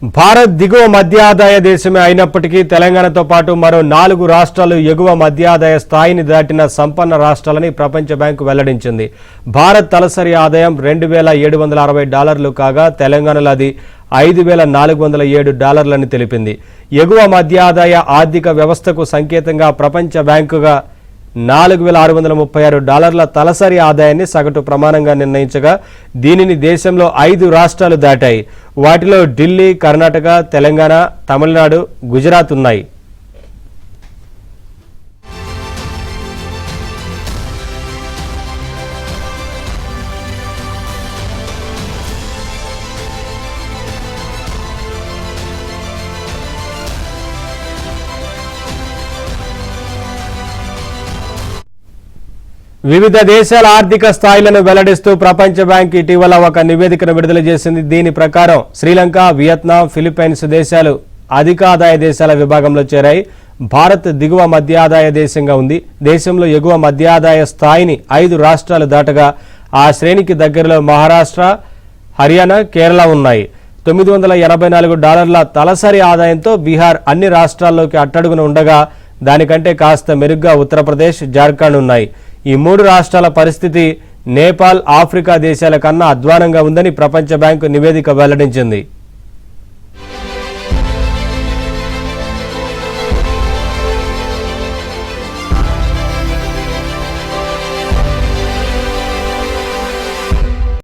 భారత్ దిగువ మధ్య ఆదాయ దేశమే అయినప్పటికీ తెలంగాణతో పాటు మరో 4 రాష్ట్రాలు ఎగువ మధ్య ఆదాయ స్థాయిని దాటిన సంపన్న రాష్ట్రాలని ప్రపంచ బ్యాంకు వెల్లడించింది. భారత్ తలసరి ఆదాయం $2,760 కాగా తెలంగాణలో అది $5,407 తెలిపింది. ఎగువ మధ్య ఆదాయ ఆర్థిక వ్యవస్థకు సంకేతంగా ప్రపంచ బ్యాంకుగా $4,636 తలసరి ఆదాయాన్ని సగటు ప్రమాణంగా నిర్ణయించగా దీనిని దేశంలో 5 రాష్ట్రాలు దాటాయి. వాటిలో ఢిల్లీ, కర్ణాటక, తెలంగాణ, తమిళనాడు, గుజరాత్ ఉన్నాయి. వివిధ దేశాల ఆర్థిక స్థాయిలను వెల్లడిస్తూ ప్రపంచ బ్యాంక్ ఇటీవల ఒక నివేదికను విడుదల చేసింది. దీని ప్రకారం శ్రీలంక, వియత్నాం, ఫిలిప్పైన్స్ దేశాలు అధిక ఆదాయ దేశాల విభాగంలో చేరాయి. భారత్ దిగువ మధ్య ఆదాయ దేశంగా ఉంది. దేశంలో ఎగువ మధ్య ఆదాయ స్థాయిని 5 రాష్ట్రాలు దాటగా ఆ శ్రేణికి దగ్గరలో మహారాష్ట్ర, హర్యానా, కేరళ ఉన్నాయి. $984 తలసరి ఆదాయంతో బీహార్ అన్ని రాష్ట్రాల్లోకి అట్టడుగున ఉండగా దానికంటే కాస్త మెరుగ్గా ఉత్తరప్రదేశ్, జార్ఖండ్ ఉన్నాయి. ఈ 3 రాష్ట్రాల పరిస్థితి నేపాల్, ఆఫ్రికా దేశాల కన్నా అధ్వానంగా ఉందని ప్రపంచ బ్యాంకు నివేదిక వెల్లడించింది.